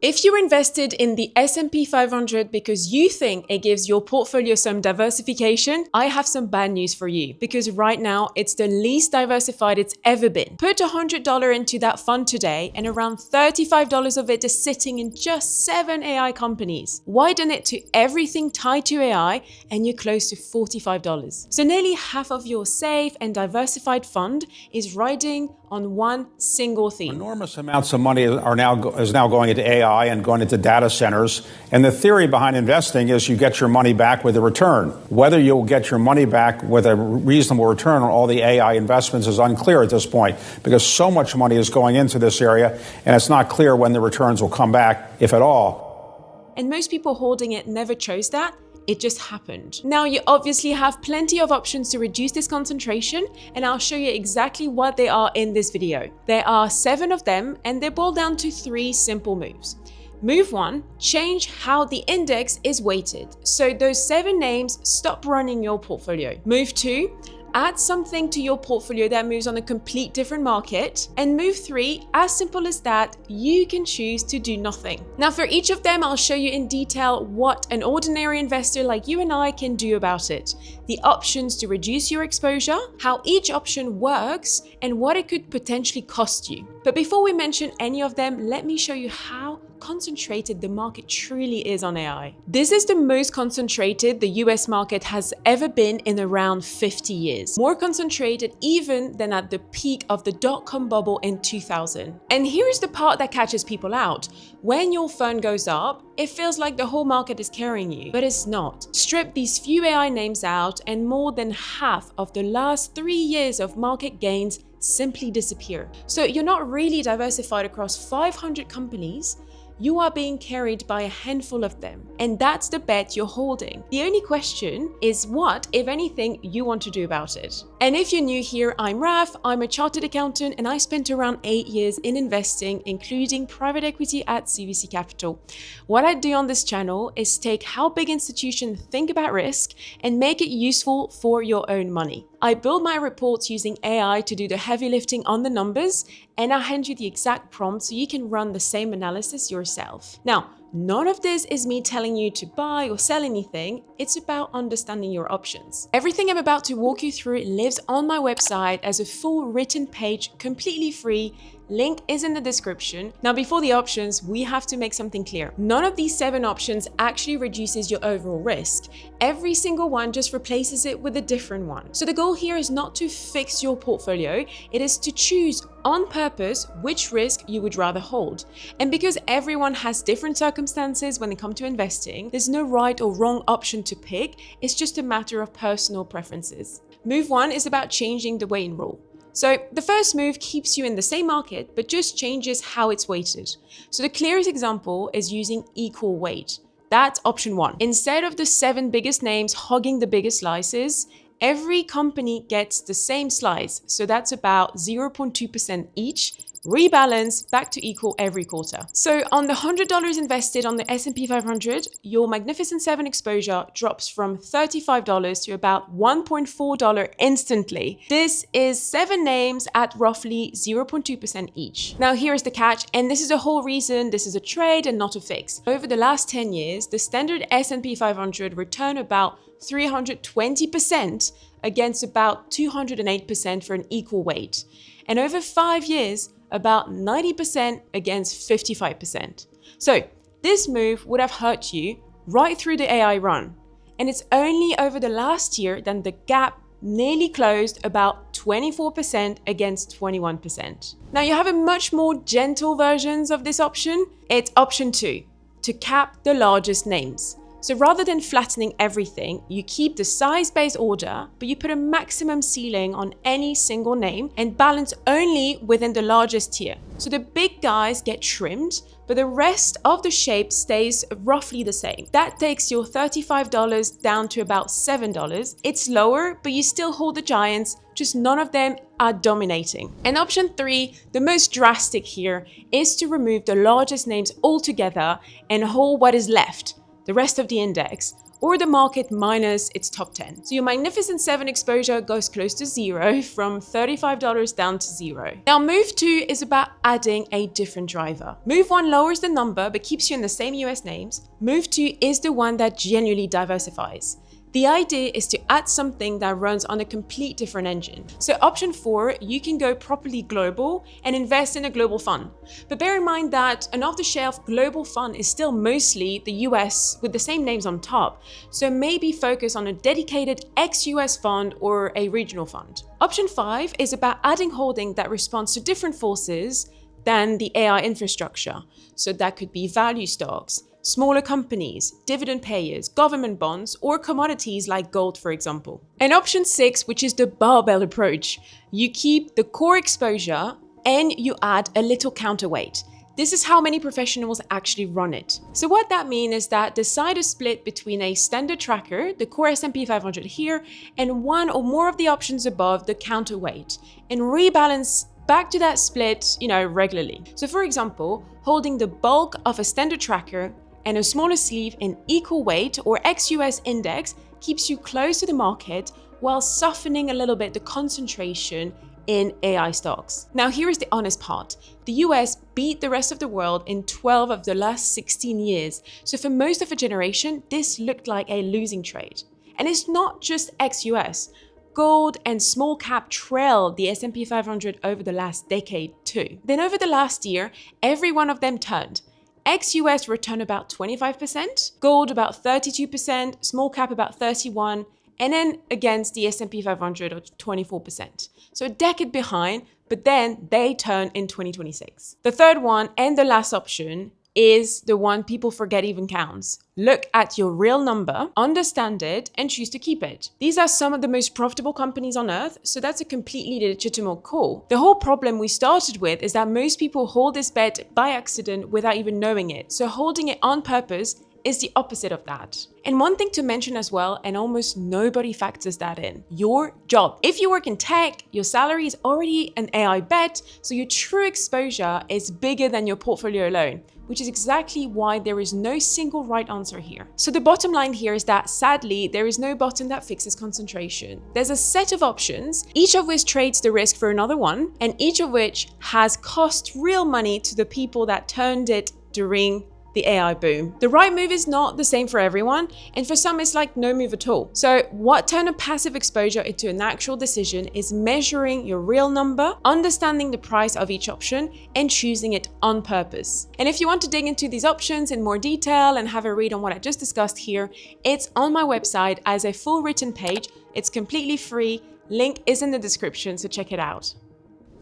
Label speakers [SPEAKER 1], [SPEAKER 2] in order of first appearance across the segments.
[SPEAKER 1] If you're invested in the S&P 500 because you think it gives your portfolio some diversification, I have some bad news for you because right now it's the least diversified it's ever been. Put $100 into that fund today and around $35 of it is sitting in just 7 AI companies. Widen it to everything tied to AI and you're close to $45. So nearly half of your safe and diversified fund is riding on one single theme.
[SPEAKER 2] Enormous amounts of money is now going into AI and going into data centers. And the theory behind investing is you get your money back with a return. Whether you'll get your money back with a reasonable return on all the AI investments is unclear at this point because so much money is going into this area and it's not clear when the returns will come back, if at all.
[SPEAKER 1] And most people holding it never chose that. It just happened. Now you obviously have plenty of options to reduce this concentration and I'll show you exactly what they are in this video. There are 7 of them and they boil down to 3 simple moves. Move 1, change how the index is weighted. So those 7 names stop running your portfolio. Move 2, add something to your portfolio that moves on a complete different market. And move 3, as simple as that, you can choose to do nothing. Now for each of them, I'll show you in detail what an ordinary investor like you and I can do about it, the options to reduce your exposure, how each option works, and what it could potentially cost you. But before we mention any of them, let me show you how concentrated the market truly is on AI. This is the most concentrated the US market has ever been in around 50 years. More concentrated even than at the peak of the dot-com bubble in 2000. And here's the part that catches people out. When your fund goes up, it feels like the whole market is carrying you, but it's not. Strip these few AI names out and more than half of the last 3 years of market gains simply disappear. So you're not really diversified across 500 companies. You are being carried by a handful of them, and that's the bet you're holding. The only question is what, if anything, you want to do about it. And if you're new here, I'm Raf, I'm a chartered accountant, and I spent around 8 years in investing, including private equity at CVC Capital. What I do on this channel is take how big institutions think about risk and make it useful for your own money. I build my reports using AI to do the heavy lifting on the numbers, and I hand you the exact prompt so you can run the same analysis yourself. Now, none of this is me telling you to buy or sell anything. It's about understanding your options. Everything I'm about to walk you through lives on my website as a full written page, completely free. Link is in the description. Now, before the options, we have to make something clear. None of these 7 options actually reduces your overall risk. Every single one just replaces it with a different one. So the goal here is not to fix your portfolio. It is to choose on purpose which risk you would rather hold. And because everyone has different circumstances when it comes to investing, there's no right or wrong option to pick. It's just a matter of personal preferences. Move 1 is about changing the weighting rule. So the first move keeps you in the same market, but just changes how it's weighted. So the clearest example is using equal weight. That's option 1. Instead of the 7 biggest names hogging the biggest slices, every company gets the same slice. So that's about 0.2% each, rebalance back to equal every quarter. So on the $100 invested on the S&P 500, your Magnificent 7 exposure drops from $35 to about $1.4 instantly. This is 7 names at roughly 0.2% each. Now here's the catch, and this is the whole reason this is a trade and not a fix. Over the last 10 years, the standard S&P 500 returned about 320% against about 208% for an equal weight. And over 5 years, about 90% against 55%. So this move would have hurt you right through the AI run. And it's only over the last year that the gap nearly closed about 24% against 21%. Now you have a much more gentle versions of this option. It's option 2, to cap the largest names. So rather than flattening everything, you keep the size-based order, but you put a maximum ceiling on any single name and balance only within the largest tier. So the big guys get trimmed, but the rest of the shape stays roughly the same. That takes your $35 down to about $7. It's lower, but you still hold the giants, just none of them are dominating. And option 3, the most drastic here, is to remove the largest names altogether and hold what is left, the rest of the index, or the market minus its top 10. So your Magnificent 7 exposure goes close to zero, from $35 down to zero. Now move 2 is about adding a different driver. Move 1 lowers the number but keeps you in the same US names. Move 2 is the one that genuinely diversifies. The idea is to add something that runs on a complete different engine. So option 4, you can go properly global and invest in a global fund. But bear in mind that an off-the-shelf global fund is still mostly the US with the same names on top. So maybe focus on a dedicated ex-US fund or a regional fund. Option 5 is about adding holding that responds to different forces than the AI infrastructure. So that could be value stocks, smaller companies, dividend payers, government bonds, or commodities like gold, for example. And option 6, which is the barbell approach, you keep the core exposure and you add a little counterweight. This is how many professionals actually run it. So what that means is that decide a split between a standard tracker, the core S&P 500 here, and one or more of the options above, the counterweight, and rebalance back to that split, regularly. So for example, holding the bulk of a standard tracker and a smaller sleeve in equal weight or ex-US index keeps you close to the market while softening a little bit the concentration in AI stocks. Now here is the honest part. The US beat the rest of the world in 12 of the last 16 years. So for most of a generation, this looked like a losing trade. And it's not just ex-US. Gold and small cap trailed the S&P 500 over the last decade too. Then over the last year, every one of them turned. Ex-US returned about 25%, gold about 32%, small cap about 31%, and then against the S&P 500 or 24%. So a decade behind, but then they turn in 2026. The third one and the last option is the one people forget even counts. Look at your real number, understand it, and choose to keep it. These are some of the most profitable companies on earth, so that's a completely legitimate call. The whole problem we started with is that most people hold this bet by accident without even knowing it. So holding it on purpose is the opposite of that. And one thing to mention as well, and almost nobody factors that in, your job. If you work in tech, your salary is already an AI bet, so your true exposure is bigger than your portfolio alone, which is exactly why there is no single right answer here. So the bottom line here is that sadly, there is no button that fixes concentration. There's a set of options, each of which trades the risk for another one, and each of which has cost real money to the people that turned it during the AI boom. The right move is not the same for everyone, and for some it's like no move at all. So what turned a passive exposure into an actual decision is measuring your real number, understanding the price of each option, and choosing it on purpose. And if you want to dig into these options in more detail and have a read on what I just discussed here, it's on my website as a full written page. It's completely free. Link is in the description, so check it out.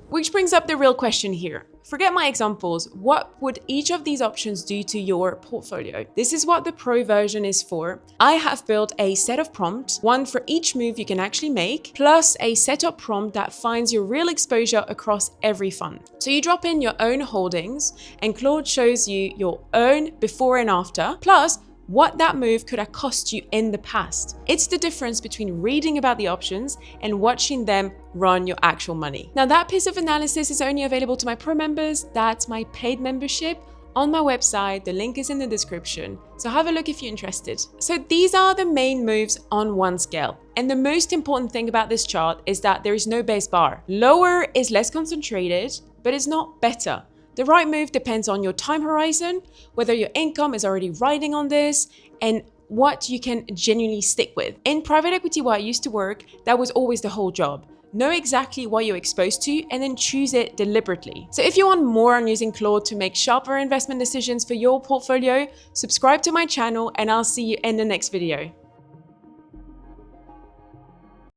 [SPEAKER 1] Which brings up the real question here. Forget my examples. What would each of these options do to your portfolio? This is what the pro version is for. I have built a set of prompts, one for each move you can actually make, plus a setup prompt that finds your real exposure across every fund. So you drop in your own holdings and Claude shows you your own before and after, plus what that move could have cost you in the past. It's the difference between reading about the options and watching them run your actual money. Now that piece of analysis is only available to my pro members. That's my paid membership on my website. The link is in the description. So have a look if you're interested. So these are the main moves on one scale. And the most important thing about this chart is that there is no base bar. Lower is less concentrated, but it's not better. The right move depends on your time horizon, whether your income is already riding on this, and what you can genuinely stick with. In private equity, where I used to work, that was always the whole job. Know exactly what you're exposed to and then choose it deliberately. So if you want more on using Claude to make sharper investment decisions for your portfolio, subscribe to my channel and I'll see you in the next video.